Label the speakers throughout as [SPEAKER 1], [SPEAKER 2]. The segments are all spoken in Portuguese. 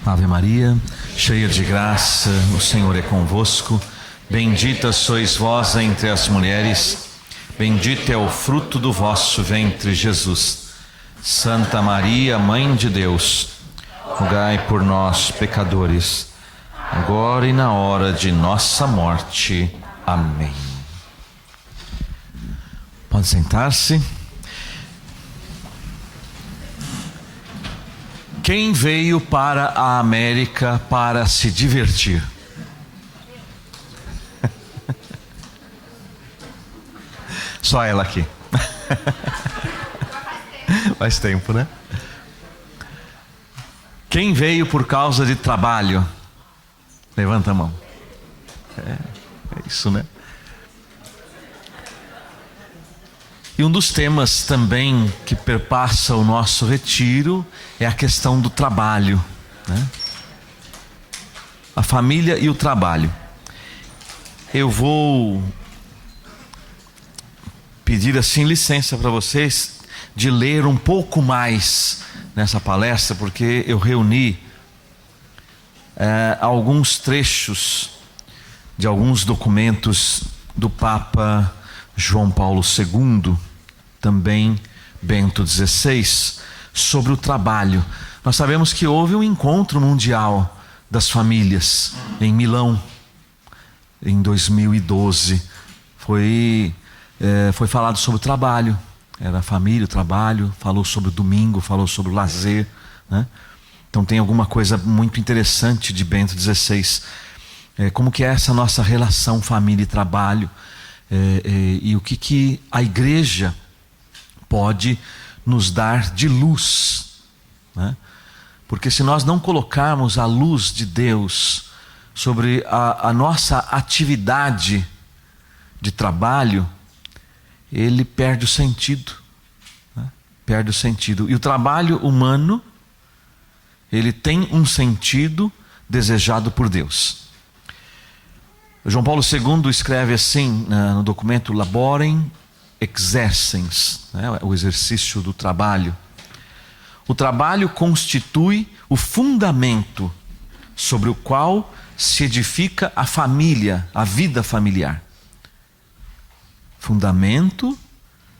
[SPEAKER 1] Ave Maria, cheia de graça, o Senhor é convosco. Bendita sois vós entre as mulheres, bendito é o fruto do vosso ventre, Jesus. Santa Maria, Mãe de Deus, rogai por nós, pecadores, agora e na hora de nossa morte. Amém. Pode sentar-se. Quem veio para a América para se divertir? Só ela aqui. Faz tempo, né? Quem veio por causa de trabalho? Levanta a mão. É isso, né? E um dos temas também que perpassa o nosso retiro é a questão do trabalho, né? A família e o trabalho. Eu vou pedir assim licença para vocês de ler um pouco mais nessa palestra, porque eu reuni alguns trechos de alguns documentos do Papa João Paulo II, também Bento XVI, sobre o trabalho. Nós sabemos que houve um encontro mundial das famílias em Milão, em 2012. Foi falado sobre o trabalho. Era a família, o trabalho, falou sobre o domingo, falou sobre o lazer, né? Então tem alguma coisa muito interessante de Bento XVI. Como que é essa nossa relação família e trabalho, e o que a igreja pode nos dar de luz, né? Porque se nós não colocarmos a luz de Deus sobre a nossa atividade de trabalho, ele perde o sentido, né? Perde o sentido. E o trabalho humano, ele tem um sentido desejado por Deus. João Paulo II escreve assim no documento Laborem Exercens, né? O exercício do trabalho. O trabalho constitui o fundamento sobre o qual se edifica a família, a vida familiar. Fundamento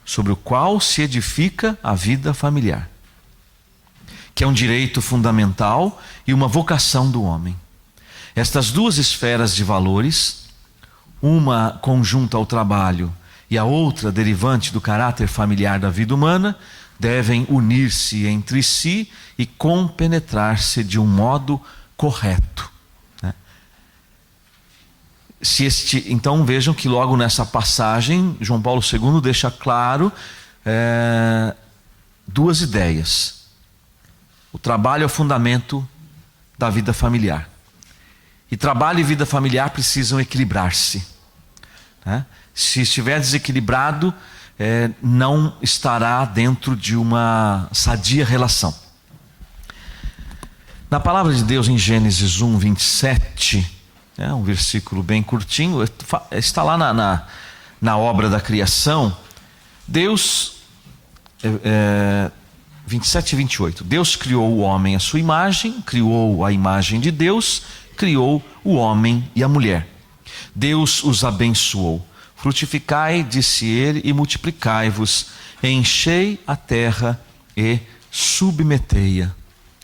[SPEAKER 1] sobre o qual se edifica a vida familiar, que é um direito fundamental e uma vocação do homem. Estas duas esferas de valores, uma conjunta ao trabalho e a outra derivante do caráter familiar da vida humana, devem unir-se entre si e compenetrar-se de um modo correto, né? Então vejam que logo nessa passagem, João Paulo II deixa claro duas ideias. O trabalho é o fundamento da vida familiar. E trabalho e vida familiar precisam equilibrar-se, né? Se estiver desequilibrado, não estará dentro de uma sadia relação. Na palavra de Deus, em Gênesis 1, 27, um versículo bem curtinho, está lá na obra da criação. Deus, 27 e 28, Deus criou o homem à sua imagem, criou a imagem de Deus, criou o homem e a mulher. Deus os abençoou. Frutificai, disse ele, e multiplicai-vos, enchei a terra e submetei-a.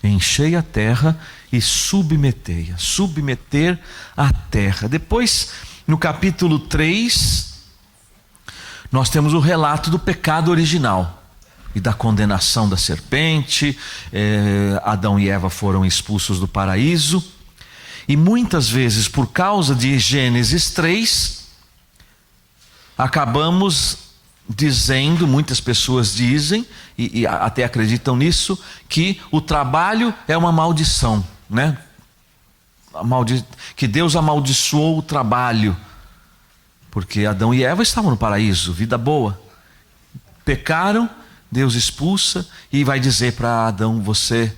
[SPEAKER 1] Enchei a terra e submetei-a. Submeter a terra. Depois, no capítulo 3, nós temos o relato do pecado original e da condenação da serpente. Adão e Eva foram expulsos do paraíso. E muitas vezes, por causa de Gênesis 3, acabamos dizendo, muitas pessoas dizem, e até acreditam nisso, que o trabalho é uma maldição, né? Que Deus amaldiçoou o trabalho, porque Adão e Eva estavam no paraíso, vida boa. Pecaram, Deus expulsa e vai dizer para Adão: você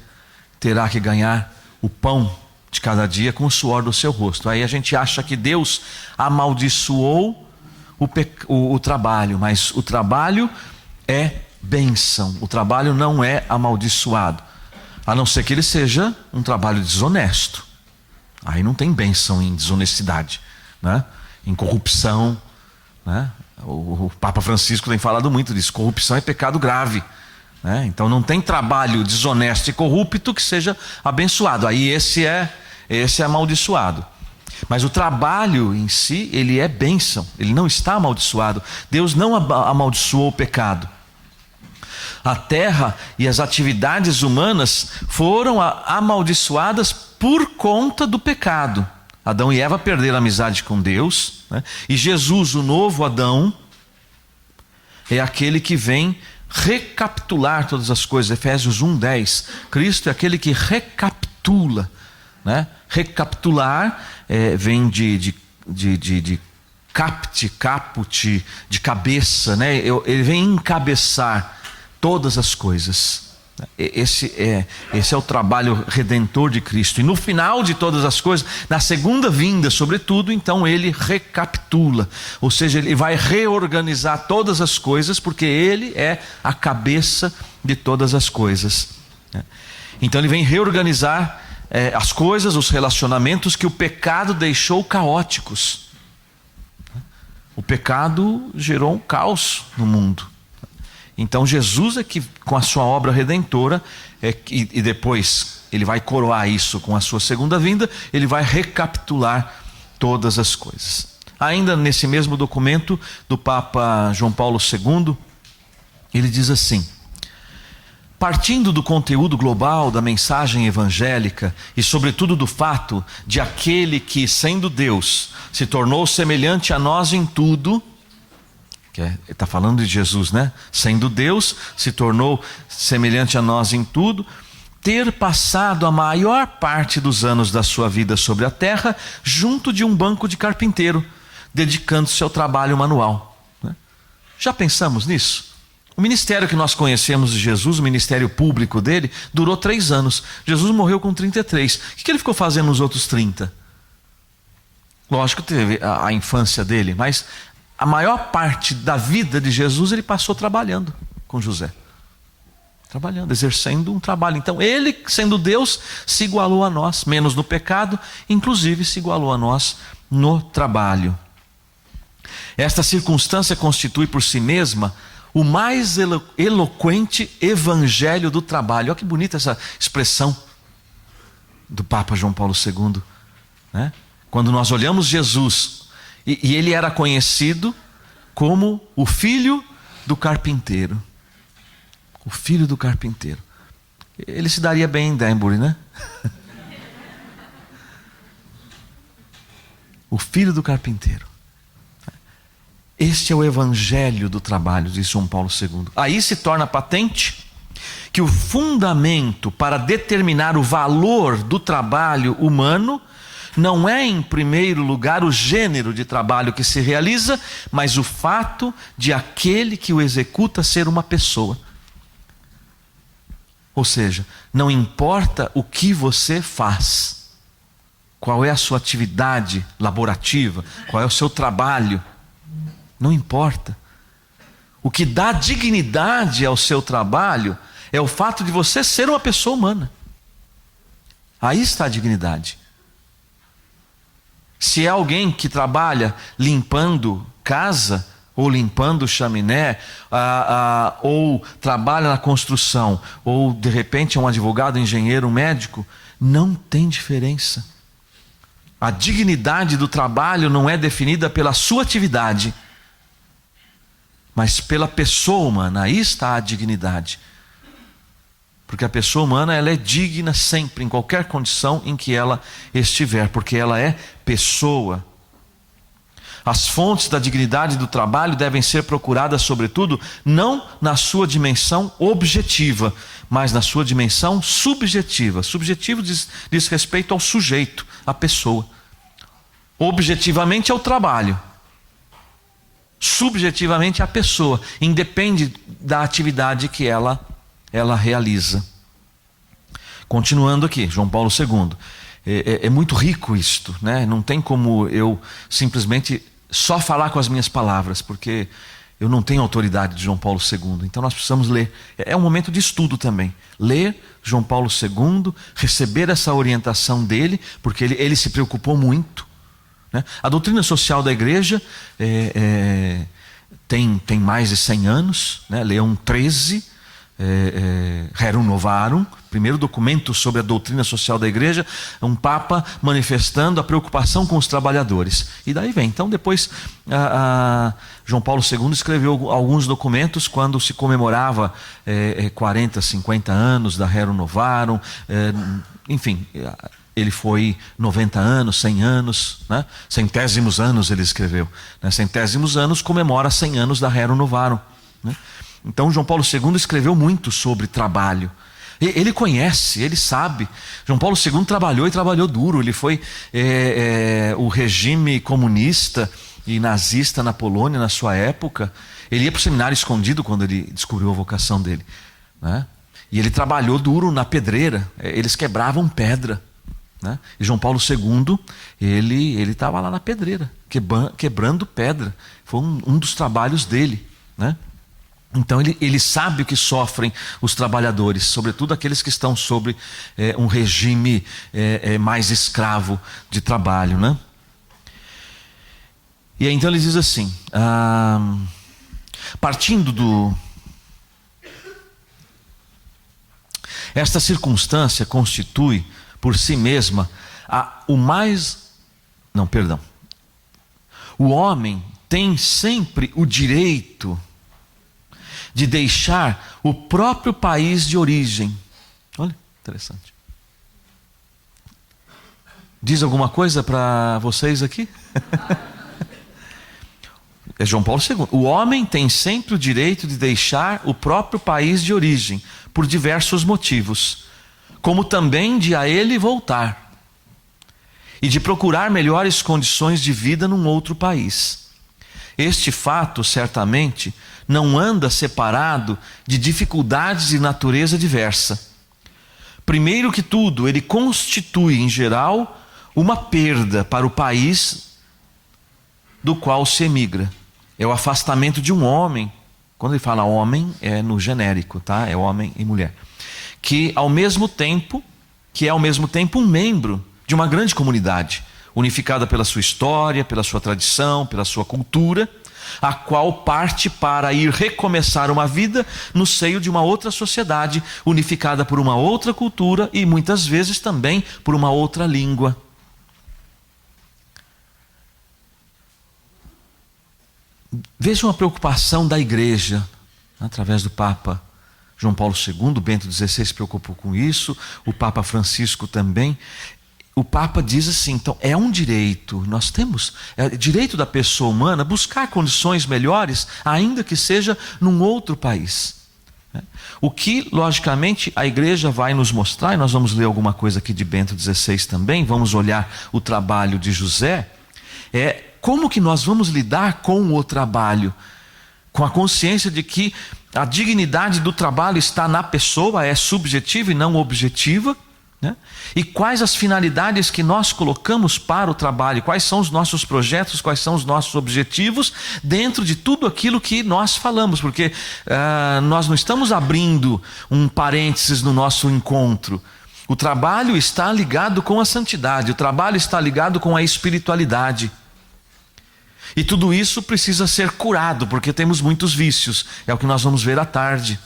[SPEAKER 1] terá que ganhar o pão de cada dia com o suor do seu rosto. Aí a gente acha que Deus amaldiçoou o trabalho, mas o trabalho é bênção, o trabalho não é amaldiçoado. A não ser que ele seja um trabalho desonesto. Aí não tem bênção em desonestidade, né? Em corrupção, né? O Papa Francisco tem falado muito disso. Corrupção é pecado grave, né? Então não tem trabalho desonesto e corrupto que seja abençoado. Aí esse é amaldiçoado. Mas o trabalho em si, ele é bênção. Ele não está amaldiçoado. Deus não amaldiçoou o pecado. A terra e as atividades humanas foram amaldiçoadas por conta do pecado. Adão e Eva perderam a amizade com Deus, né? E Jesus, o novo Adão, é aquele que vem recapitular todas as coisas. Efésios 1:10. Cristo é aquele que recapitula, né? Recapitular vem de caput, de cabeça, né? Ele vem encabeçar todas as coisas. Esse é o trabalho redentor de Cristo. E no final de todas as coisas, na segunda vinda, sobretudo, então ele recapitula. Ou seja, ele vai reorganizar todas as coisas, porque ele é a cabeça de todas as coisas. Então ele vem reorganizar as coisas, os relacionamentos que o pecado deixou caóticos. O pecado gerou um caos no mundo. Então Jesus é que, com a sua obra redentora, e depois ele vai coroar isso com a sua segunda vinda, ele vai recapitular todas as coisas. Ainda nesse mesmo documento do Papa João Paulo II, ele diz assim: partindo do conteúdo global da mensagem evangélica e sobretudo do fato de aquele que, sendo Deus, se tornou semelhante a nós em tudo, está falando de Jesus, né? Sendo Deus, se tornou semelhante a nós em tudo, ter passado a maior parte dos anos da sua vida sobre a terra junto de um banco de carpinteiro, dedicando-se ao trabalho manual. Já pensamos nisso? O ministério que nós conhecemos de Jesus, o ministério público dele, durou 3 anos. Jesus morreu com 33. O que ele ficou fazendo nos outros 30? Lógico que teve a infância dele, mas a maior parte da vida de Jesus ele passou trabalhando com José. Trabalhando, exercendo um trabalho. Então ele, sendo Deus, se igualou a nós, menos no pecado, inclusive se igualou a nós no trabalho. Esta circunstância constitui por si mesma o mais eloquente evangelho do trabalho. Olha que bonita essa expressão do Papa João Paulo II, né? Quando nós olhamos Jesus, e ele era conhecido como o filho do carpinteiro. O filho do carpinteiro. Ele se daria bem em Danbury, né? O filho do carpinteiro. Este é o evangelho do trabalho, diz João Paulo II. Aí se torna patente que o fundamento para determinar o valor do trabalho humano não é, em primeiro lugar, o gênero de trabalho que se realiza, mas o fato de aquele que o executa ser uma pessoa. Ou seja, não importa o que você faz, qual é a sua atividade laborativa, qual é o seu trabalho, não importa. O que dá dignidade ao seu trabalho é o fato de você ser uma pessoa humana. Aí está a dignidade. Se é alguém que trabalha limpando casa, ou limpando chaminé, ou trabalha na construção, ou de repente é um advogado, um engenheiro, um médico, não tem diferença. A dignidade do trabalho não é definida pela sua atividade, mas pela pessoa humana. Aí está a dignidade. Porque a pessoa humana, ela é digna sempre, em qualquer condição em que ela estiver, porque ela é pessoa. As fontes da dignidade do trabalho devem ser procuradas, sobretudo, não na sua dimensão objetiva, mas na sua dimensão subjetiva. Subjetivo diz respeito ao sujeito, à pessoa. Objetivamente é o trabalho. Subjetivamente é a pessoa. Independe da atividade que ela realiza. Continuando aqui, João Paulo II. É muito rico isto, né? Não tem como eu simplesmente só falar com as minhas palavras, porque eu não tenho autoridade de João Paulo II, então nós precisamos ler. É um momento de estudo também. Ler João Paulo II, receber essa orientação dele, porque ele se preocupou muito, né? A doutrina social da igreja tem mais de 100 anos, né? Leão XIII, Rerum Novarum, primeiro documento sobre a doutrina social da igreja, um papa manifestando a preocupação com os trabalhadores. E daí vem. Então depois João Paulo II escreveu alguns documentos quando se comemorava 40, 50 anos da Rerum Novarum, enfim, ele foi 90 anos, 100 anos, né? Centésimos anos ele escreveu, né? Centésimos anos comemora 100 anos da Rerum Novarum, né? Então João Paulo II escreveu muito sobre trabalho. Ele conhece, ele sabe. João Paulo II trabalhou e trabalhou duro. Ele foi o regime comunista e nazista na Polônia na sua época. Ele ia para o seminário escondido quando ele descobriu a vocação dele, né? E ele trabalhou duro na pedreira. Eles quebravam pedra, né? E João Paulo II, ele estava lá na pedreira, quebrando pedra. Foi um dos trabalhos dele, né? Então ele sabe o que sofrem os trabalhadores, sobretudo aqueles que estão sobre um regime mais escravo de trabalho, né? E aí, então ele diz assim, esta circunstância constitui por si mesma o homem tem sempre o direito de deixar o próprio país de origem. Olha, interessante. Diz alguma coisa para vocês aqui? É João Paulo II. O homem tem sempre o direito de deixar o próprio país de origem, por diversos motivos, como também de a ele voltar, e de procurar melhores condições de vida num outro país. Este fato, certamente, não anda separado de dificuldades de natureza diversa. Primeiro que tudo, ele constitui, em geral, uma perda para o país do qual se emigra. É o afastamento de um homem. Quando ele fala homem, é no genérico, tá? É homem e mulher. Que é ao mesmo tempo um membro de uma grande comunidade, unificada pela sua história, pela sua tradição, pela sua cultura, a qual parte para ir recomeçar uma vida no seio de uma outra sociedade, unificada por uma outra cultura e muitas vezes também por uma outra língua. Vejam a preocupação da igreja, através do Papa João Paulo II, Bento XVI se preocupou com isso, o Papa Francisco também. O Papa diz assim, então é um direito, nós temos, é direito da pessoa humana buscar condições melhores, ainda que seja num outro país. O que, logicamente, a igreja vai nos mostrar, e nós vamos ler alguma coisa aqui de Bento XVI também, vamos olhar o trabalho de José, como que nós vamos lidar com o trabalho, com a consciência de que a dignidade do trabalho está na pessoa, é subjetiva e não objetiva, né? E quais as finalidades que nós colocamos para o trabalho, quais são os nossos projetos, quais são os nossos objetivos dentro de tudo aquilo que nós falamos, porque nós não estamos abrindo um parênteses no nosso encontro. O trabalho está ligado com a santidade, o trabalho está ligado com a espiritualidade. E tudo isso precisa ser curado, porque temos muitos vícios, é o que nós vamos ver à tarde.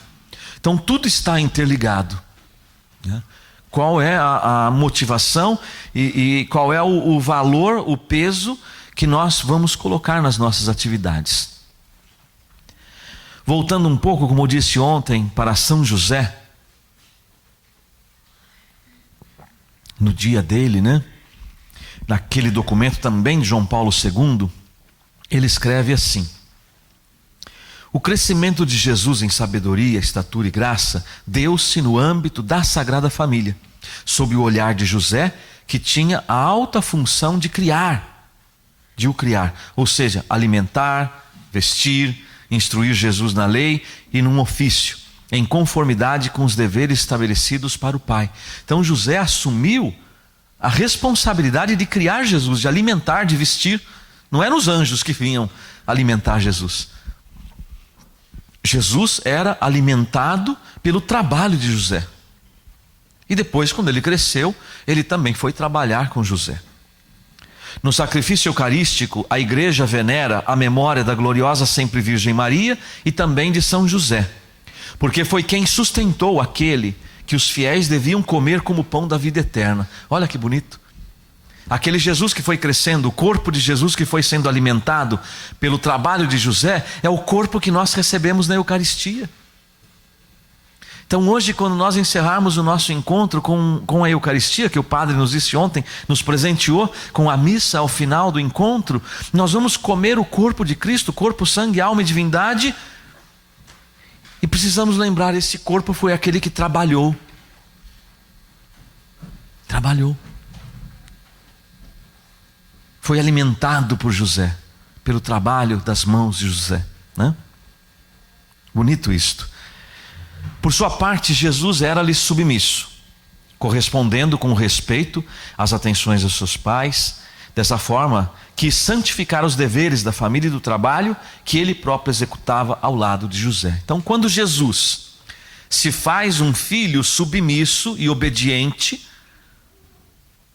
[SPEAKER 1] Então tudo está interligado, né? Qual é a motivação e qual é o valor, o peso que nós vamos colocar nas nossas atividades. Voltando um pouco, como eu disse ontem, para São José, no dia dele, né? Naquele documento também de João Paulo II, ele escreve assim: o crescimento de Jesus em sabedoria, estatura e graça deu-se no âmbito da Sagrada Família, sob o olhar de José, que tinha a alta função de o criar, ou seja, alimentar, vestir, instruir Jesus na lei e num ofício, em conformidade com os deveres estabelecidos para o Pai. Então José assumiu a responsabilidade de criar Jesus, de alimentar, de vestir. Não eram os anjos que vinham alimentar Jesus. Jesus era alimentado pelo trabalho de José. E depois, quando ele cresceu, ele também foi trabalhar com José. No sacrifício eucarístico, a igreja venera a memória da gloriosa sempre Virgem Maria e também de São José, porque foi quem sustentou aquele que os fiéis deviam comer como pão da vida eterna. Olha que bonito. Aquele Jesus que foi crescendo, o corpo de Jesus que foi sendo alimentado pelo trabalho de José, é o corpo que nós recebemos na Eucaristia. Então hoje, quando nós encerrarmos o nosso encontro com a Eucaristia, que o Padre nos disse ontem, nos presenteou com a missa ao final do encontro, nós vamos comer o corpo de Cristo, corpo, sangue, alma e divindade, e precisamos lembrar, esse corpo foi aquele que trabalhou. Foi alimentado por José, pelo trabalho das mãos de José, né? Bonito isto. Por sua parte, Jesus era-lhe submisso, correspondendo com respeito às atenções dos seus pais, dessa forma que santificar os deveres da família e do trabalho que ele próprio executava ao lado de José. Então, quando Jesus se faz um filho submisso e obediente,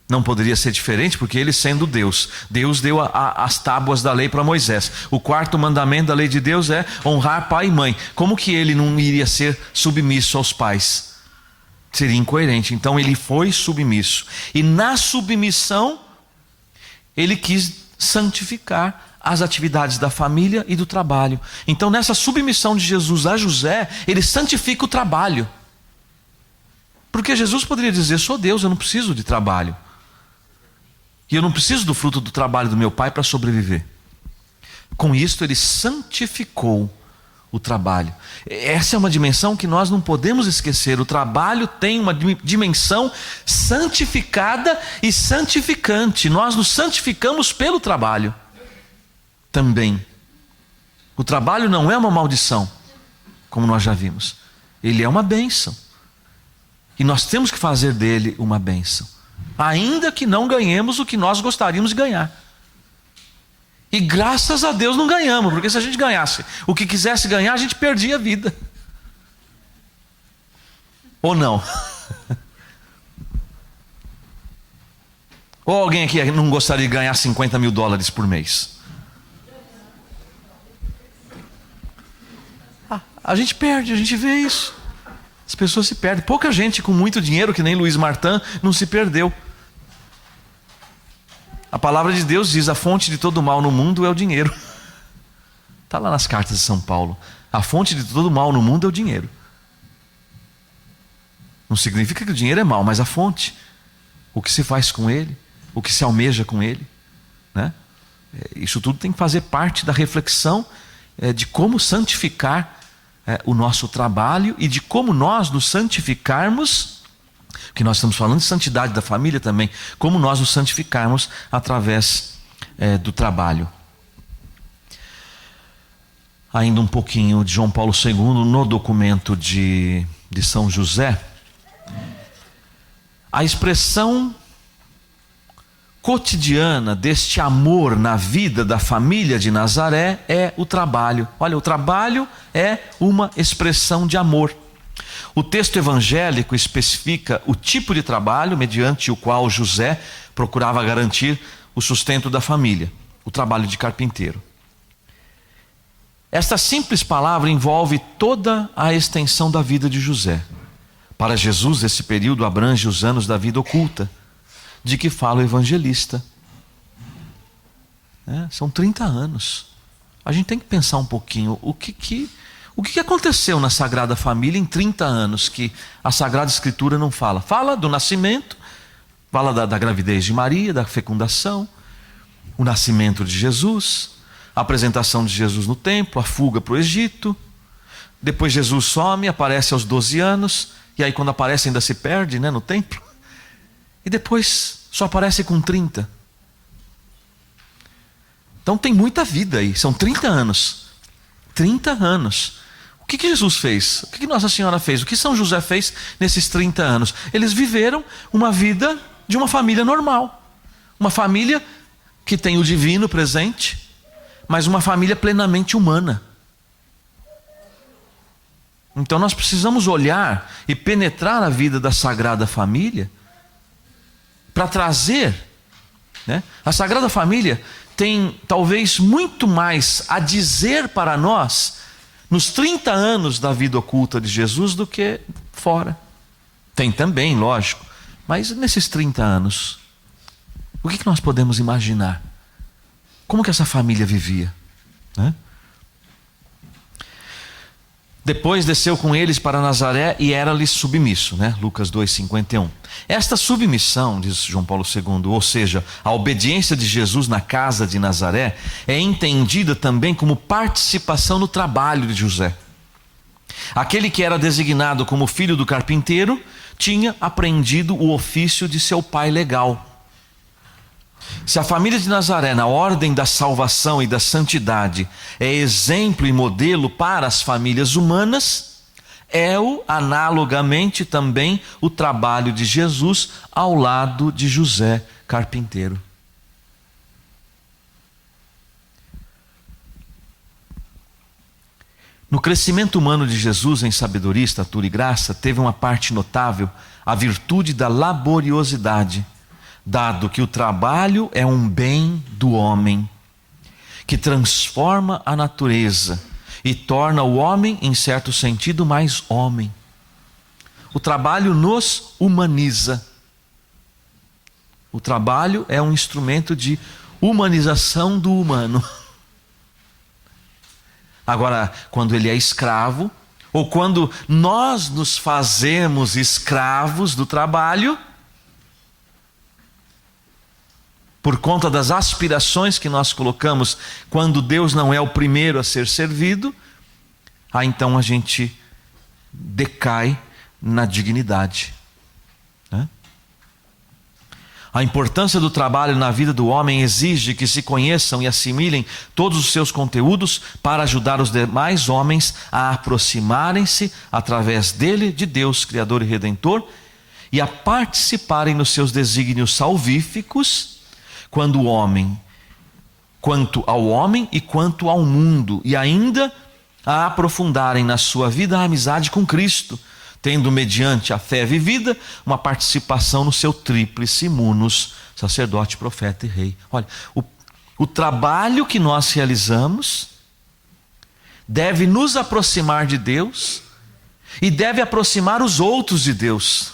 [SPEAKER 1] não poderia ser diferente, porque ele sendo Deus, Deus deu as tábuas da lei para Moisés. O quarto mandamento da lei de Deus é honrar pai e mãe. Como que ele não iria ser submisso aos pais? Seria incoerente. Então ele foi submisso. E na submissão, ele quis santificar as atividades da família e do trabalho. Então nessa submissão de Jesus a José, ele santifica o trabalho. Porque Jesus poderia dizer, sou Deus, eu não preciso de trabalho. E eu não preciso do fruto do trabalho do meu pai para sobreviver. Com isto ele santificou o trabalho. Essa é uma dimensão que nós não podemos esquecer. O trabalho tem uma dimensão santificada e santificante. Nós nos santificamos pelo trabalho também. O trabalho não é uma maldição, como nós já vimos. Ele é uma bênção. E nós temos que fazer dele uma bênção, ainda que não ganhemos o que nós gostaríamos de ganhar. E graças a Deus não ganhamos, porque se a gente ganhasse o que quisesse ganhar, a gente perdia a vida. Ou não? Ou alguém aqui não gostaria de ganhar $50 mil por mês? A gente perde, a gente vê isso. As pessoas se perdem. Pouca gente com muito dinheiro, que nem Luiz Martin, não se perdeu. A palavra de Deus diz, a fonte de todo mal no mundo é o dinheiro. Está lá nas cartas de São Paulo. A fonte de todo mal no mundo é o dinheiro. Não significa que o dinheiro é mal, mas a fonte. O que se faz com ele, o que se almeja com ele, né? Isso tudo tem que fazer parte da reflexão de como santificar o nosso trabalho e de como nós nos santificarmos, que nós estamos falando de santidade da família também, como nós nos santificarmos através do trabalho. Ainda um pouquinho de João Paulo II no documento de São José. A expressão cotidiana deste amor na vida da família de Nazaré é o trabalho. Olha, o trabalho é uma expressão de amor. O texto evangélico especifica o tipo de trabalho mediante o qual José procurava garantir o sustento da família, o trabalho de carpinteiro. Esta simples palavra envolve toda a extensão da vida de José. Para Jesus, esse período abrange os anos da vida oculta, de que fala o evangelista. São 30 anos. A gente tem que pensar um pouquinho o que aconteceu na Sagrada Família em 30 anos que a Sagrada Escritura não fala. Fala do nascimento, fala da gravidez de Maria, da fecundação, o nascimento de Jesus, a apresentação de Jesus no templo, a fuga para o Egito. Depois Jesus some, aparece aos 12 anos, e aí quando aparece ainda se perde, no templo. E depois só aparece com 30. Então tem muita vida aí, são 30 anos. 30 anos. O que Jesus fez? O que Nossa Senhora fez? O que São José fez nesses 30 anos? Eles viveram uma vida de uma família normal. Uma família que tem o divino presente, mas uma família plenamente humana. Então nós precisamos olhar e penetrar a vida da Sagrada Família para trazer, né? A Sagrada Família tem talvez muito mais a dizer para nós nos 30 anos da vida oculta de Jesus do que fora. Tem também, lógico, mas nesses 30 anos, o que nós podemos imaginar? Como que essa família vivia, né? Depois desceu com eles para Nazaré e era-lhes submisso, né? Lucas 2,51. Esta submissão, diz João Paulo II, ou seja, a obediência de Jesus na casa de Nazaré, é entendida também como participação no trabalho de José. Aquele que era designado como filho do carpinteiro tinha aprendido o ofício de seu pai legal. Se a família de Nazaré, na ordem da salvação e da santidade, é exemplo e modelo para as famílias humanas, é-o analogamente também o trabalho de Jesus ao lado de José, carpinteiro. No crescimento humano de Jesus em sabedoria, estatura e graça, teve uma parte notável a virtude da laboriosidade, dado que o trabalho é um bem do homem, que transforma a natureza e torna o homem, em certo sentido, mais homem. O trabalho nos humaniza. O trabalho é um instrumento de humanização do humano. Agora, quando ele é escravo, ou quando nós nos fazemos escravos do trabalho, por conta das aspirações que nós colocamos, quando Deus não é o primeiro a ser servido, então a gente decai na dignidade, né? A importância do trabalho na vida do homem exige que se conheçam e assimilem todos os seus conteúdos para ajudar os demais homens a aproximarem-se através dele, de Deus, Criador e Redentor, e a participarem nos seus desígnios salvíficos, quanto ao homem e quanto ao mundo, e ainda a aprofundarem na sua vida a amizade com Cristo, tendo mediante a fé vivida uma participação no seu tríplice munus, sacerdote, profeta e rei. Olha, o trabalho que nós realizamos deve nos aproximar de Deus e deve aproximar os outros de Deus.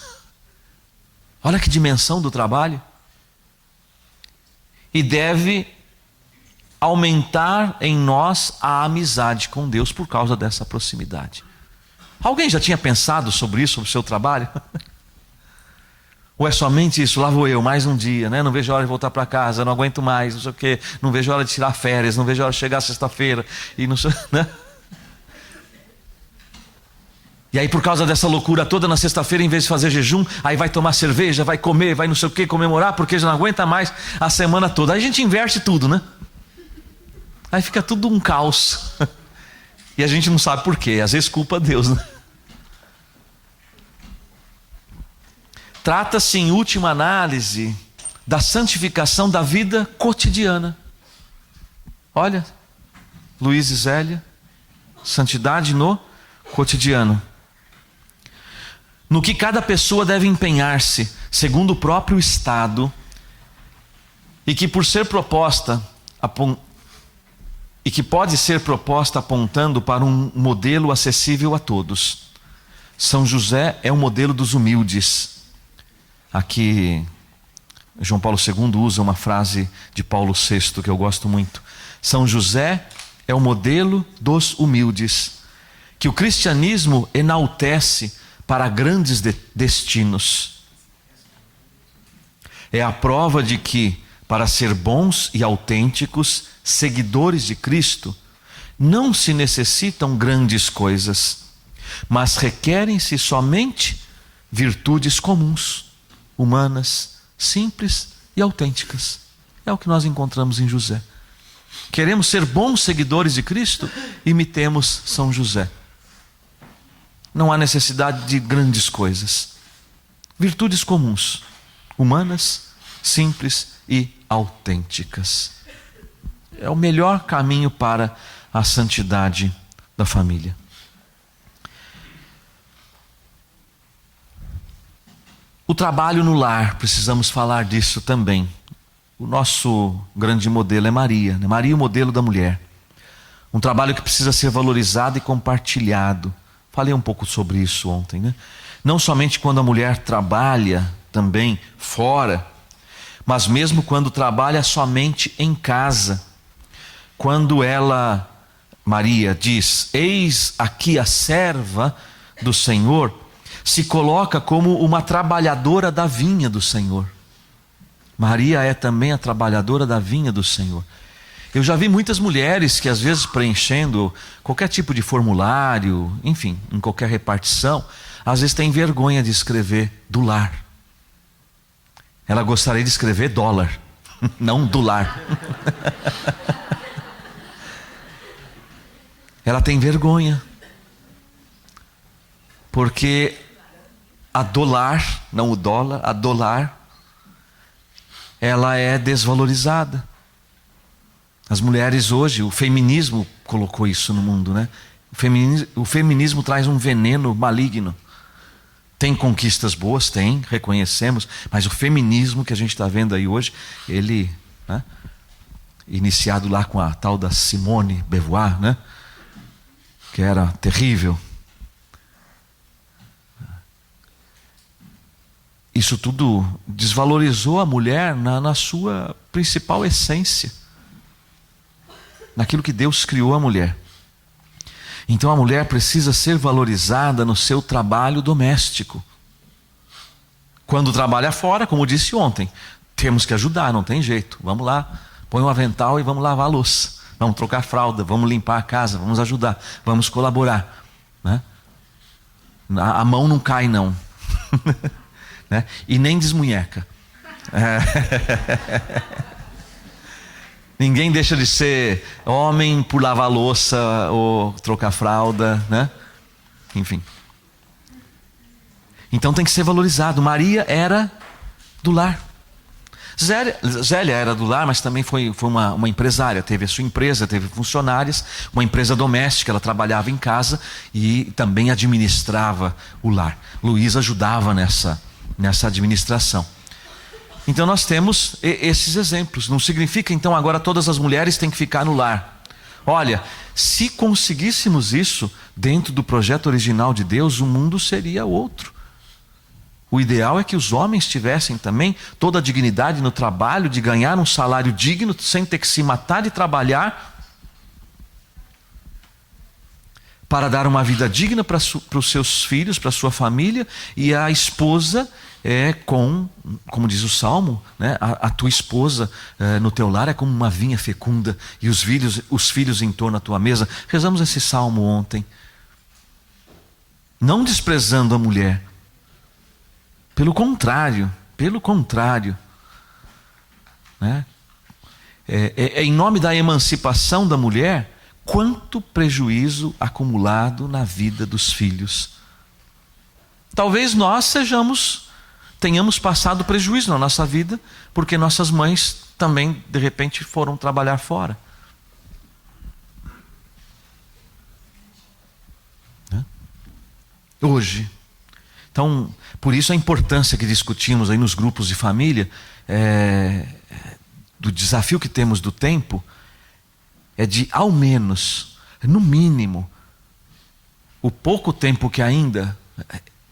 [SPEAKER 1] Olha que dimensão do trabalho. E deve aumentar em nós a amizade com Deus por causa dessa proximidade. Alguém já tinha pensado sobre isso, sobre o seu trabalho? Ou é somente isso? Lá vou eu, mais um dia, né? Não vejo a hora de voltar para casa, não aguento mais, não sei o quê, não vejo a hora de tirar férias, não vejo a hora de chegar sexta-feira, e não sei, né? E aí por causa dessa loucura toda, na sexta-feira, em vez de fazer jejum, aí vai tomar cerveja, vai comer, vai não sei o que, comemorar, porque já não aguenta mais a semana toda. Aí a gente inverte tudo, né? Aí fica tudo um caos. E a gente não sabe por quê, às vezes culpa Deus, né? Trata-se, em última análise, da santificação da vida cotidiana. Olha, Luiz e Zélia, santidade no cotidiano. No que cada pessoa deve empenhar-se, segundo o próprio estado, e que por ser proposta, e que pode ser proposta apontando para um modelo acessível a todos. São José é o modelo dos humildes. Aqui João Paulo II usa uma frase de Paulo VI que eu gosto muito. São José é o modelo dos humildes, que o cristianismo enaltece para grandes destinos. É a prova de que, para ser bons e autênticos seguidores de Cristo, não se necessitam grandes coisas, mas requerem-se somente virtudes comuns, humanas, simples e autênticas. É o que nós encontramos em José. Queremos ser bons seguidores de Cristo? Imitemos São José. Não há necessidade de grandes coisas. Virtudes comuns, humanas, simples e autênticas. É o melhor caminho para a santidade da família. O trabalho no lar, precisamos falar disso também. O nosso grande modelo é Maria, né? Maria, o modelo da mulher. Um trabalho que precisa ser valorizado e compartilhado. Falei um pouco sobre isso ontem, né? Não somente quando a mulher trabalha também fora, mas mesmo quando trabalha somente em casa. Quando ela, Maria, diz: eis aqui a serva do Senhor, se coloca como uma trabalhadora da vinha do Senhor. Maria é também a trabalhadora da vinha do Senhor. Eu já vi muitas mulheres que às vezes preenchendo qualquer tipo de formulário, enfim, em qualquer repartição, às vezes têm vergonha de escrever do lar. Ela gostaria de escrever dólar, não do lar. Ela tem vergonha, porque a do lar, não o dólar, a do lar, ela é desvalorizada. As mulheres hoje, o feminismo colocou isso no mundo, né? O feminismo traz um veneno maligno. Tem conquistas boas, tem, reconhecemos, mas o feminismo que a gente está vendo aí hoje, ele, né, iniciado lá com a tal da Simone de Beauvoir, né, que era terrível. Isso tudo desvalorizou a mulher na sua principal essência, naquilo que Deus criou a mulher. Então a mulher precisa ser valorizada no seu trabalho doméstico. Quando trabalha fora, como disse ontem, temos que ajudar, não tem jeito. Vamos lá, põe um avental e vamos lavar a louça. Vamos trocar fralda, vamos limpar a casa, vamos ajudar, vamos colaborar, né? A mão não cai não. Né? E nem desmunheca. Ninguém deixa de ser homem por lavar louça ou trocar fralda, né? Enfim. Então tem que ser valorizado. Maria era do lar. Zélia era do lar, mas também foi uma empresária. Teve a sua empresa, teve funcionárias, uma empresa doméstica. Ela trabalhava em casa e também administrava o lar. Luísa ajudava nessa administração. Então nós temos esses exemplos. Não significa então agora todas as mulheres têm que ficar no lar. Olha, se conseguíssemos isso dentro do projeto original de Deus, o mundo seria outro. O ideal é que os homens tivessem também toda a dignidade no trabalho, de ganhar um salário digno, sem ter que se matar de trabalhar, para dar uma vida digna para os seus filhos, para a sua família, e a esposa como diz o Salmo, né? A tua esposa no teu lar é como uma vinha fecunda, e os filhos em torno da tua mesa. Rezamos esse Salmo ontem, não desprezando a mulher, pelo contrário, né? Em nome da emancipação da mulher, quanto prejuízo acumulado na vida dos filhos. Talvez nós tenhamos passado prejuízo na nossa vida, porque nossas mães também, de repente, foram trabalhar fora. Né? Hoje. Então, por isso a importância que discutimos aí nos grupos de família, do desafio que temos do tempo, é de ao menos, no mínimo, o pouco tempo que ainda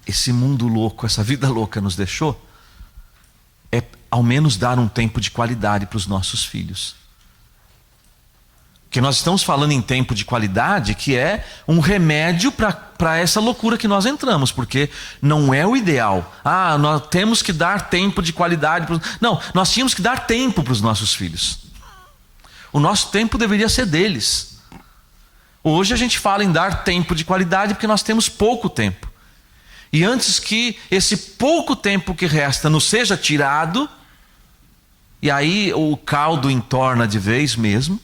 [SPEAKER 1] esse mundo louco, essa vida louca nos deixou, é ao menos dar um tempo de qualidade para os nossos filhos. Porque nós estamos falando em tempo de qualidade, que é um remédio para essa loucura que nós entramos, porque não é o ideal. Nós temos que dar tempo de qualidade. Não, nós tínhamos que dar tempo para os nossos filhos. O nosso tempo deveria ser deles. Hoje a gente fala em dar tempo de qualidade porque nós temos pouco tempo. E antes que esse pouco tempo que resta nos seja tirado, e aí o caldo entorna de vez mesmo,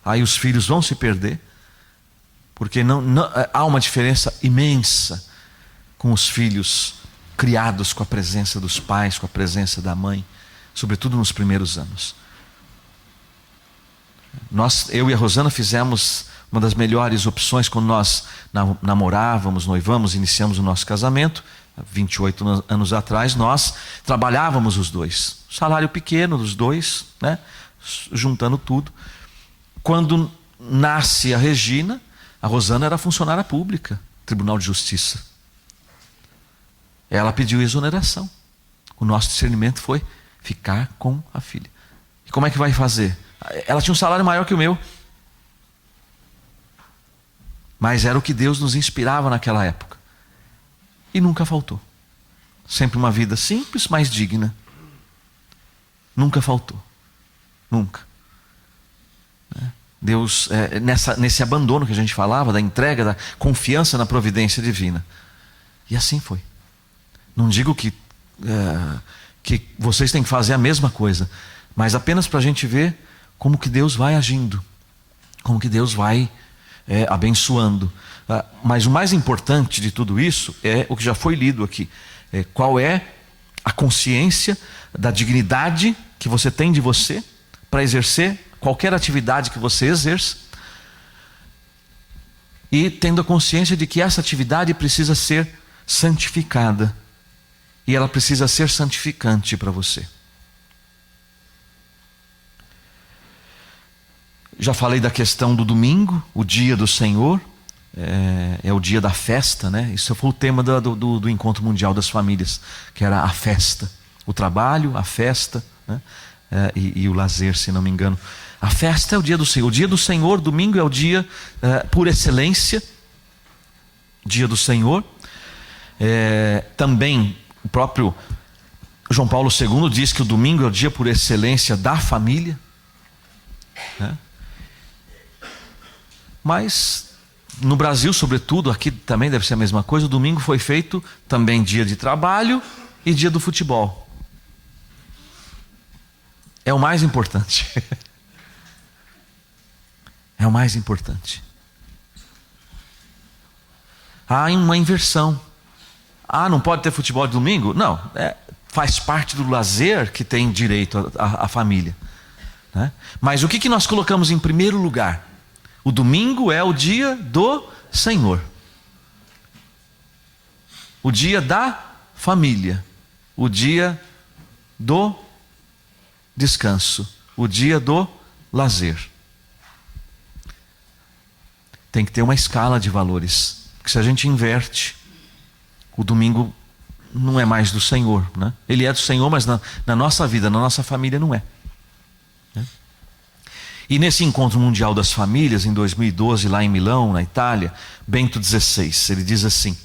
[SPEAKER 1] aí os filhos vão se perder, porque há uma diferença imensa com os filhos criados com a presença dos pais, com a presença da mãe, sobretudo nos primeiros anos. Eu e a Rosana fizemos uma das melhores opções quando nós namorávamos, noivamos, iniciamos o nosso casamento. 28 anos atrás, nós trabalhávamos os dois. Salário pequeno dos dois, né? Juntando tudo. Quando nasce a Regina, a Rosana era funcionária pública, Tribunal de Justiça. Ela pediu exoneração. O nosso discernimento foi ficar com a filha. E como é que vai fazer? Ela tinha um salário maior que o meu. Mas era o que Deus nos inspirava naquela época. E nunca faltou. Sempre uma vida simples, mas digna. Nunca faltou. Nunca. Deus, nesse abandono que a gente falava, da entrega, da confiança na providência divina. E assim foi. Não digo que vocês têm que fazer a mesma coisa, mas apenas para a gente ver como que Deus vai agindo, como que Deus vai abençoando. Mas o mais importante de tudo isso é o que já foi lido aqui. Qual é a consciência da dignidade que você tem de você para exercer qualquer atividade que você exerça, e tendo a consciência de que essa atividade precisa ser santificada, e ela precisa ser santificante para você. Já falei da questão do domingo, o dia do Senhor, é o dia da festa, né? Isso foi o tema do Encontro Mundial das Famílias, que era a festa, o trabalho, a festa, né? E o lazer, se não me engano. A festa é o dia do Senhor. O dia do Senhor, domingo, é o dia por excelência, dia do Senhor. Também o próprio João Paulo II diz que o domingo é o dia por excelência da família, né? Mas no Brasil, sobretudo, aqui também deve ser a mesma coisa. O domingo foi feito também dia de trabalho e dia do futebol. É o mais importante. É o mais importante. Há uma inversão. Não pode ter futebol de domingo? Não, faz parte do lazer que tem direito a família, né? Mas o que nós colocamos em primeiro lugar? O domingo é o dia do Senhor, o dia da família, o dia do descanso, o dia do lazer. Tem que ter uma escala de valores, porque se a gente inverte, o domingo não é mais do Senhor, né? Ele é do Senhor, mas na nossa vida, na nossa família não é, né? E nesse Encontro Mundial das Famílias, em 2012, lá em Milão, na Itália, Bento XVI, ele diz assim: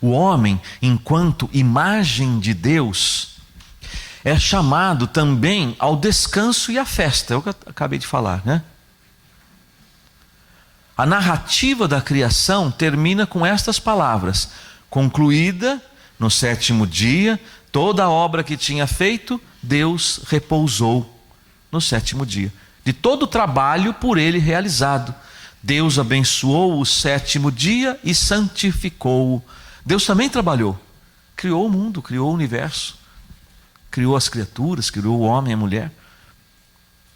[SPEAKER 1] o homem, enquanto imagem de Deus, é chamado também ao descanso e à festa. É o que eu acabei de falar, né? A narrativa da criação termina com estas palavras: concluída no sétimo dia toda a obra que tinha feito, Deus repousou no sétimo dia. De todo o trabalho por ele realizado, Deus abençoou o sétimo dia e santificou-o. Deus também trabalhou, criou o mundo, criou o universo, criou as criaturas, criou o homem e a mulher,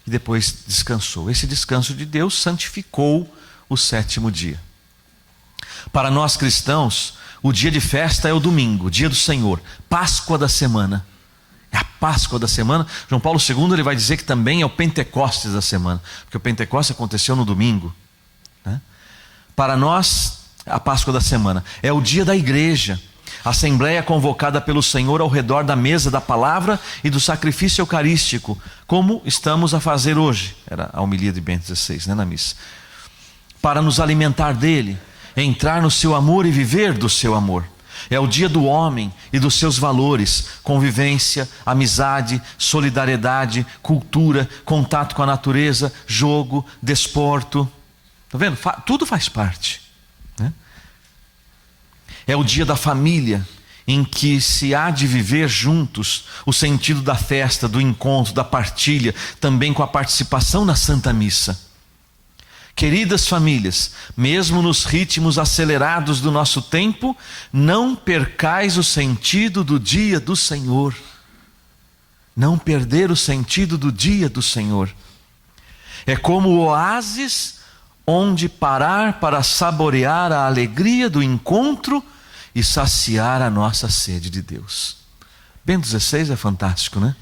[SPEAKER 1] e depois descansou. Esse descanso de Deus santificou o sétimo dia. Para nós cristãos, o dia de festa é o domingo, o dia do Senhor, Páscoa da semana. É a Páscoa da semana. João Paulo II ele vai dizer que também é o Pentecostes da semana, porque o Pentecostes aconteceu no domingo, né? Para nós, a Páscoa da semana é o dia da igreja, a assembleia convocada pelo Senhor ao redor da mesa da palavra e do sacrifício eucarístico, como estamos a fazer hoje. Era a homilia de Bento XVI, né, na missa. Para nos alimentar dele, entrar no seu amor e viver do seu amor. É o dia do homem e dos seus valores: convivência, amizade, solidariedade, cultura, contato com a natureza, jogo, desporto. Está vendo? Tudo faz parte, né? É o dia da família, em que se há de viver juntos o sentido da festa, do encontro, da partilha, também com a participação na Santa Missa. Queridas famílias, mesmo nos ritmos acelerados do nosso tempo, não percais o sentido do dia do Senhor. Não perder o sentido do dia do Senhor. É como o oásis onde parar para saborear a alegria do encontro e saciar a nossa sede de Deus. Bento XVI é fantástico, né?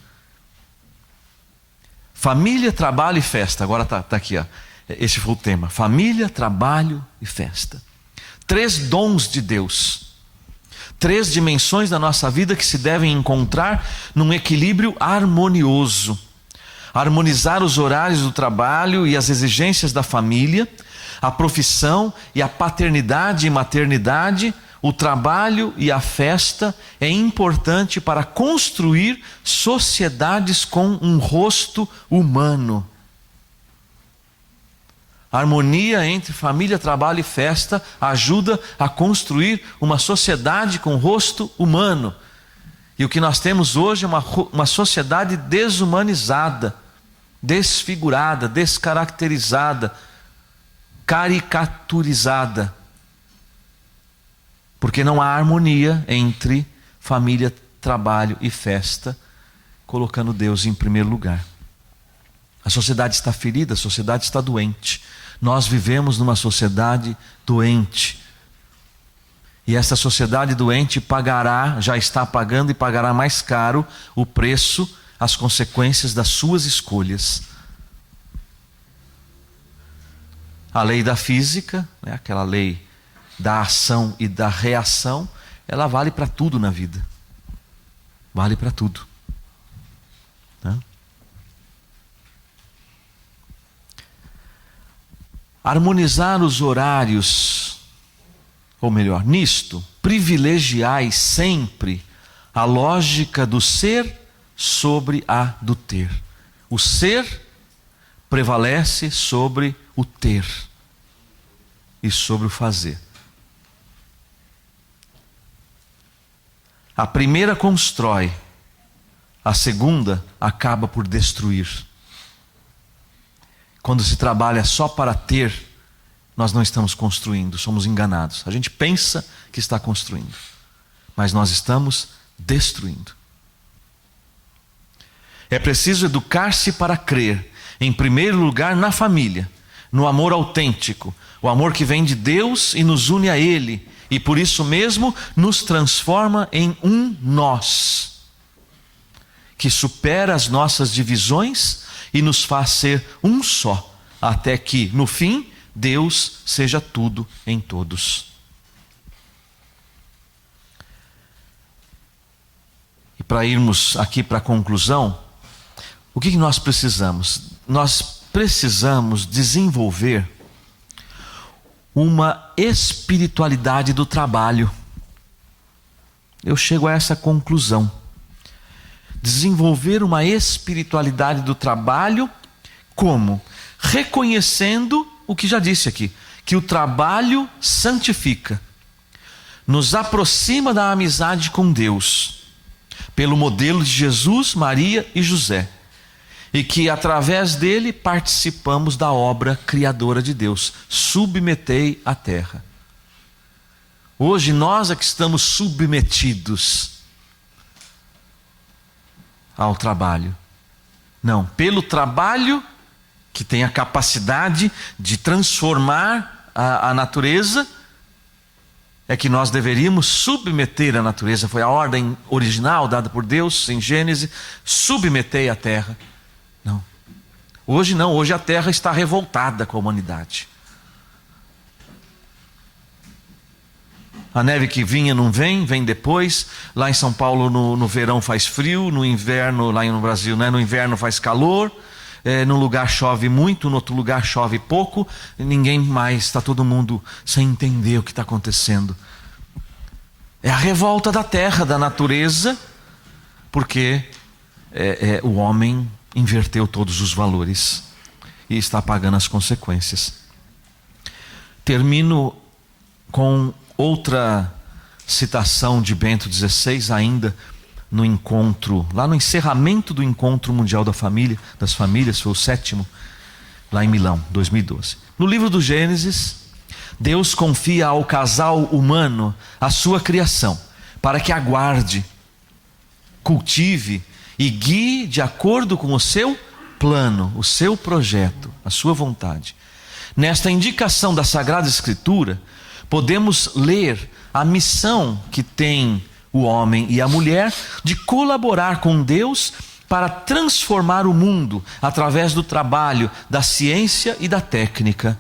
[SPEAKER 1] Família, trabalho e festa. Agora tá aqui, ó. Esse foi o tema. Família, trabalho e festa. 3 dons de Deus. 3 dimensões da nossa vida que se devem encontrar num equilíbrio harmonioso. Harmonizar os horários do trabalho e as exigências da família, a profissão e a paternidade e maternidade, o trabalho e a festa é importante para construir sociedades com um rosto humano. A harmonia entre família, trabalho e festa ajuda a construir uma sociedade com rosto humano. E o que nós temos hoje é uma sociedade desumanizada, desfigurada, descaracterizada, caricaturizada. Porque não há harmonia entre família, trabalho e festa, colocando Deus em primeiro lugar. A sociedade está ferida, a sociedade está doente. Nós vivemos numa sociedade doente. E essa sociedade doente pagará, já está pagando e pagará mais caro o preço, as consequências das suas escolhas. A lei da física, né, aquela lei da ação e da reação, ela vale para tudo na vida. Vale para tudo. Né? Harmonizar os horários, ou melhor, nisto, privilegiai sempre a lógica do ser sobre a do ter. O ser prevalece sobre o ter e sobre o fazer. A primeira constrói, a segunda acaba por destruir. Quando se trabalha só para ter, nós não estamos construindo, somos enganados. A gente pensa que está construindo, mas nós estamos destruindo. É preciso educar-se para crer, em primeiro lugar, na família, no amor autêntico, o amor que vem de Deus e nos une a Ele, e por isso mesmo nos transforma em um nós, que supera as nossas divisões e nos faz ser um só, até que, no fim, Deus seja tudo em todos. E para irmos aqui para a conclusão, o que nós precisamos? Nós precisamos desenvolver uma espiritualidade do trabalho. Eu chego a essa conclusão. Desenvolver uma espiritualidade do trabalho, como? Reconhecendo o que já disse aqui, que o trabalho santifica, nos aproxima da amizade com Deus, pelo modelo de Jesus, Maria e José, e que através dele participamos da obra criadora de Deus. Submetei a terra. Hoje nós é que estamos submetidos ao trabalho. Não, pelo trabalho que tem a capacidade de transformar a natureza, é que nós deveríamos submeter a natureza. Foi a ordem original dada por Deus em Gênesis: submetei a terra. Não. Hoje não, hoje a terra está revoltada com a humanidade. A neve que vinha não vem, vem depois. Lá em São Paulo no verão faz frio, no inverno, lá no Brasil, né, no inverno faz calor. Num lugar chove muito, no outro lugar chove pouco. Ninguém mais, está todo mundo sem entender o que está acontecendo. É a revolta da terra, da natureza, porque o homem inverteu todos os valores e está pagando as consequências. Termino com outra citação de Bento XVI, ainda no encontro, lá no encerramento do Encontro Mundial das Famílias, foi o 7º, lá em Milão, 2012. No livro do Gênesis, Deus confia ao casal humano a sua criação, para que aguarde, cultive e guie de acordo com o seu plano, o seu projeto, a sua vontade. Nesta indicação da Sagrada Escritura, podemos ler a missão que tem o homem e a mulher de colaborar com Deus para transformar o mundo através do trabalho, da ciência e da técnica.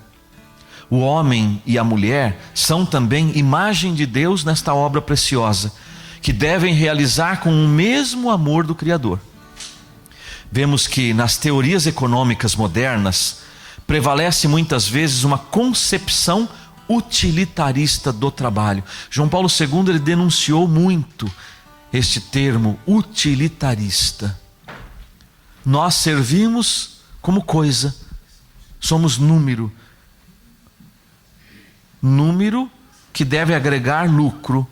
[SPEAKER 1] O homem e a mulher são também imagem de Deus nesta obra preciosa, que devem realizar com o mesmo amor do Criador. Vemos que nas teorias econômicas modernas prevalece muitas vezes uma concepção utilitarista do trabalho. João Paulo II ele denunciou muito este termo utilitarista. Nós servimos como coisa, somos número que deve agregar lucro.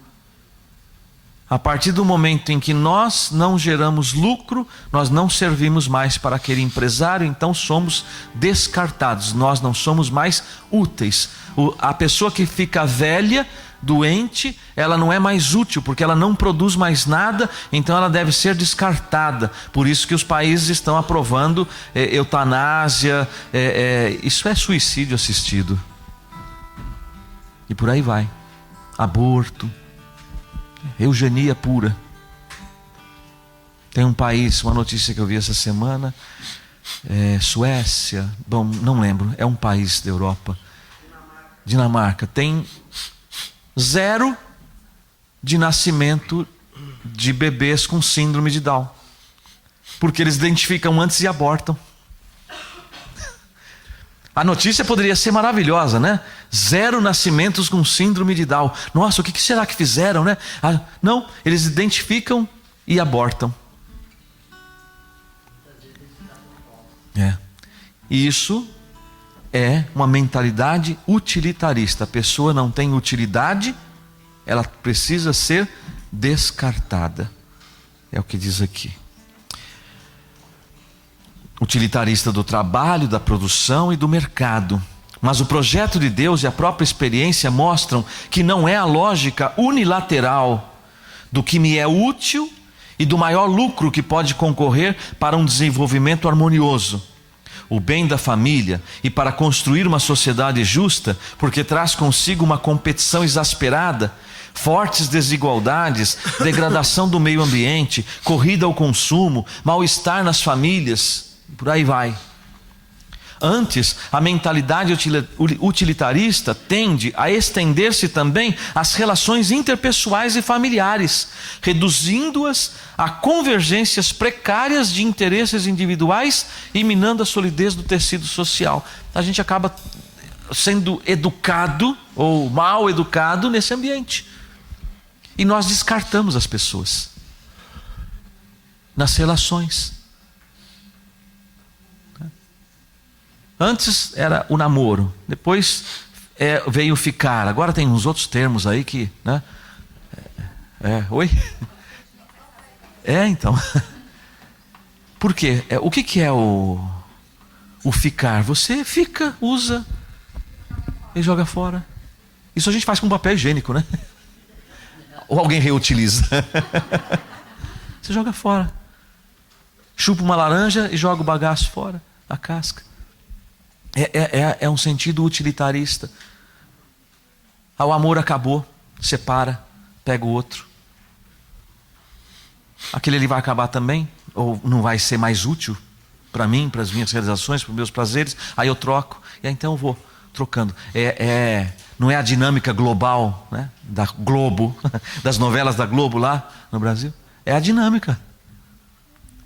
[SPEAKER 1] A partir do momento em que nós não geramos lucro, nós não servimos mais para aquele empresário, então somos descartados, nós não somos mais úteis. A pessoa que fica velha, doente, ela não é mais útil, porque ela não produz mais nada, então ela deve ser descartada. Por isso que os países estão aprovando eutanásia, isso é suicídio assistido. E por aí vai. Aborto, eugenia pura. Tem um país, uma notícia que eu vi essa semana, Suécia, bom, não lembro, é um país da Europa, Dinamarca, tem 0 de nascimento de bebês com síndrome de Down, porque eles identificam antes e abortam. A notícia poderia ser maravilhosa, né? 0 nascimentos com síndrome de Down. Nossa, o que será que fizeram, né? Não, eles identificam e abortam. Isso é uma mentalidade utilitarista. A pessoa não tem utilidade, ela precisa ser descartada. É o que diz aqui. Utilitarista do trabalho, da produção e do mercado. Mas o projeto de Deus e a própria experiência mostram que não é a lógica unilateral do que me é útil e do maior lucro que pode concorrer para um desenvolvimento harmonioso, o bem da família e para construir uma sociedade justa, porque traz consigo uma competição exasperada, fortes desigualdades, degradação do meio ambiente, corrida ao consumo, mal-estar nas famílias, por aí vai. Antes, a mentalidade utilitarista tende a estender-se também às relações interpessoais e familiares, reduzindo-as a convergências precárias de interesses individuais e minando a solidez do tecido social. A gente acaba sendo educado ou mal educado nesse ambiente. E nós descartamos as pessoas nas relações. Antes era o namoro, depois veio o ficar. Agora tem uns outros termos aí que, né? Oi? Então. Por quê? O que é o ficar? Você fica, usa e joga fora. Isso a gente faz com papel higiênico, né? Ou alguém reutiliza. Você joga fora. Chupa uma laranja e joga o bagaço fora, a casca. É um sentido utilitarista. O amor acabou, separa, pega o outro. Aquele ali vai acabar também, ou não vai ser mais útil para mim, para as minhas realizações, para os meus prazeres. Aí eu troco, e aí então eu vou trocando. Não é a dinâmica global, né, da Globo, das novelas da Globo lá no Brasil. É a dinâmica.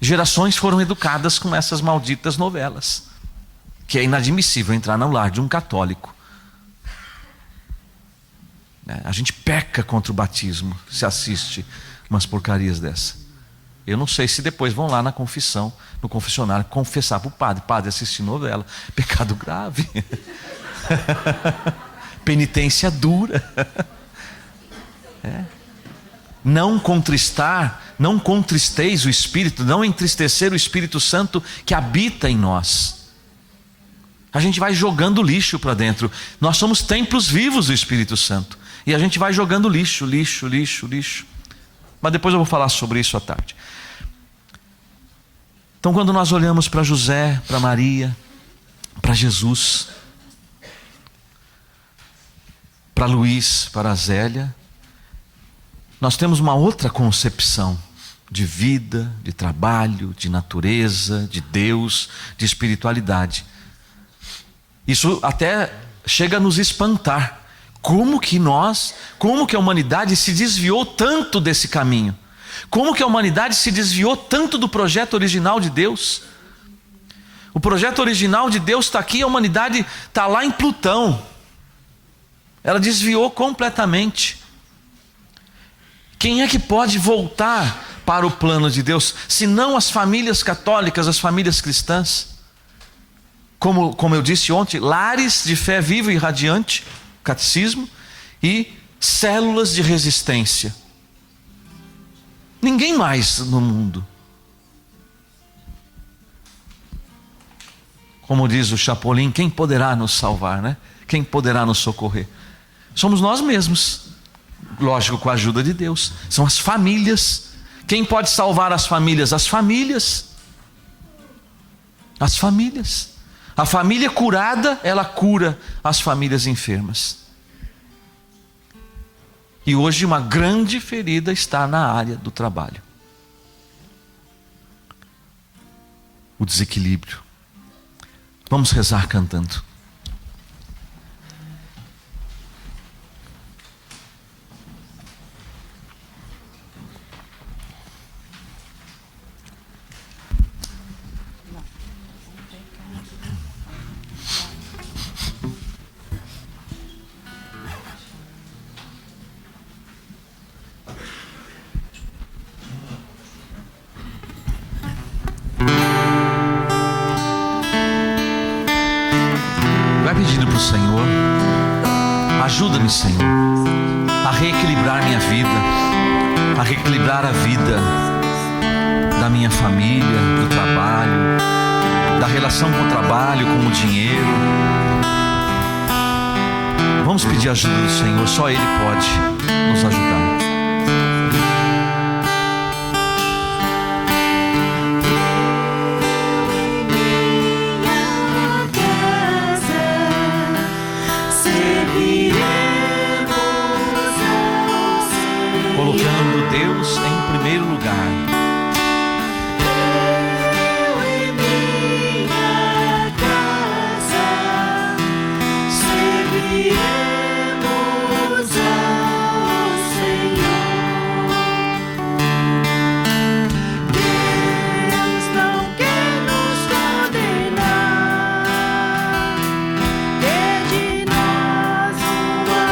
[SPEAKER 1] Gerações foram educadas com essas malditas novelas. Que é inadmissível entrar no lar de um católico. A gente peca contra o batismo se assiste umas porcarias dessa. Eu não sei se depois vão lá na confissão, no confessionário, confessar para o padre. Padre, assistir novela, pecado grave. Penitência dura. Não contristeis o Espírito, não entristecer o Espírito Santo que habita em nós. A gente vai jogando lixo para dentro. Nós somos templos vivos do Espírito Santo. E a gente vai jogando lixo. Mas depois eu vou falar sobre isso à tarde. Então, quando nós olhamos para José, para Maria, para Jesus, para Luiz, para Zélia, nós temos uma outra concepção de vida, de trabalho, de natureza, de Deus, de espiritualidade. Isso até chega a nos espantar. Como que a humanidade se desviou tanto desse caminho? Como que a humanidade se desviou tanto do projeto original de Deus? O projeto original de Deus está aqui, a humanidade está lá em Plutão. Ela desviou completamente. Quem é que pode voltar para o plano de Deus, se não as famílias católicas, as famílias cristãs? Como eu disse ontem, lares de fé viva e radiante, catecismo, e células de resistência. Ninguém mais no mundo. Como diz o Chapolin, quem poderá nos salvar, né? Quem poderá nos socorrer? Somos nós mesmos. Lógico, com a ajuda de Deus. São as famílias. Quem pode salvar as famílias? As famílias. As famílias. A família curada, ela cura as famílias enfermas. E hoje uma grande ferida está na área do trabalho. O desequilíbrio. Vamos rezar cantando. Vai pedindo para o Senhor, ajuda-me, Senhor, a reequilibrar minha vida, a reequilibrar a vida da minha família, do trabalho, da relação com o trabalho, com o dinheiro. Vamos pedir ajuda do Senhor, só Ele pode nos ajudar. Colocando Deus em primeiro lugar.
[SPEAKER 2] Eu em minha casa serviremos ao Senhor. Deus não quer nos condenar, quer de nós uma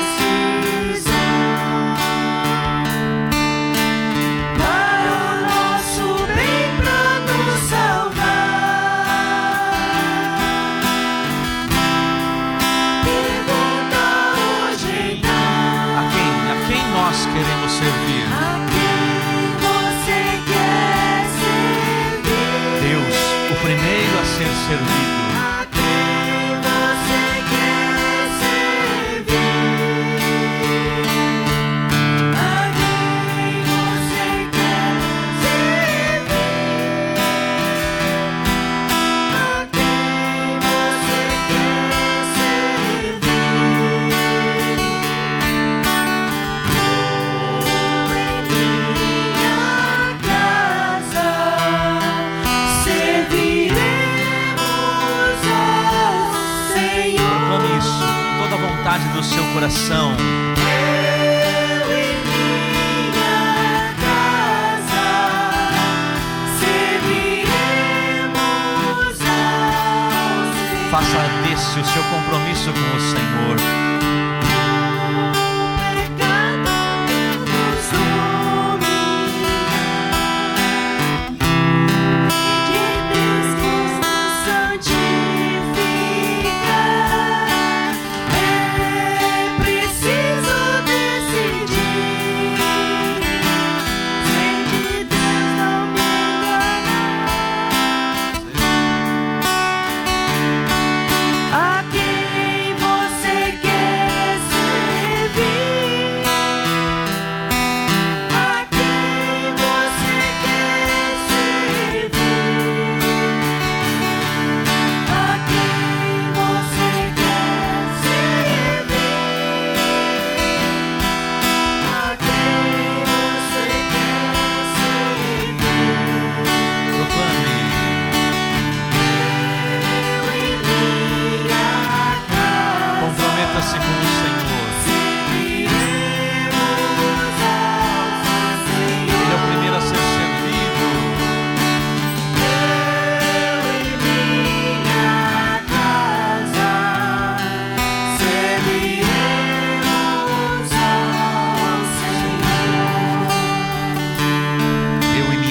[SPEAKER 2] decisão. Para o nosso bem, pra nos salvar. Pergunta hoje então:
[SPEAKER 1] A quem nós queremos servir?
[SPEAKER 2] a quem você quer servir?
[SPEAKER 1] Deus, o primeiro a ser servido.
[SPEAKER 2] A quem você quer servir? A quem você quer servir? A quem você quer servir? Eu em minha casa serviremos ao Senhor.
[SPEAKER 1] Proclame isso, toda a vontade do seu coração.
[SPEAKER 2] Eu em minha casa serviremos ao Senhor.
[SPEAKER 1] Faça desse o seu compromisso com o Senhor.
[SPEAKER 2] Pecado nos domina e de Deus nos santifica. É preciso decidir, sem de Deus não me enganar. A quem você quer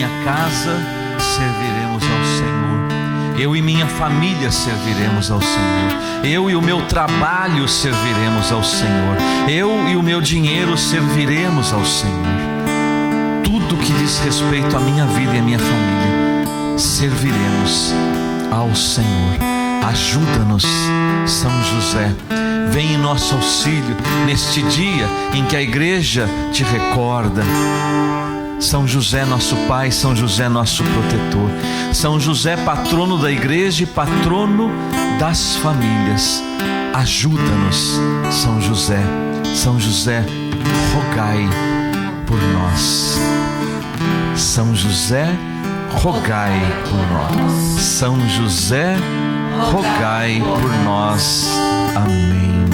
[SPEAKER 1] minha casa serviremos ao Senhor. Eu e minha família serviremos ao Senhor. Eu e o meu trabalho serviremos ao Senhor. Eu e o meu dinheiro serviremos ao Senhor. Tudo que diz respeito à minha vida e à minha família, serviremos ao Senhor. Ajuda-nos, São José. Vem em nosso auxílio neste dia em que a igreja te recorda. São José, nosso Pai, São José, nosso protetor. São José, patrono da igreja e patrono das famílias. Ajuda-nos, São José. São José, rogai por nós. São José, rogai por nós. São José, rogai por nós. Amém.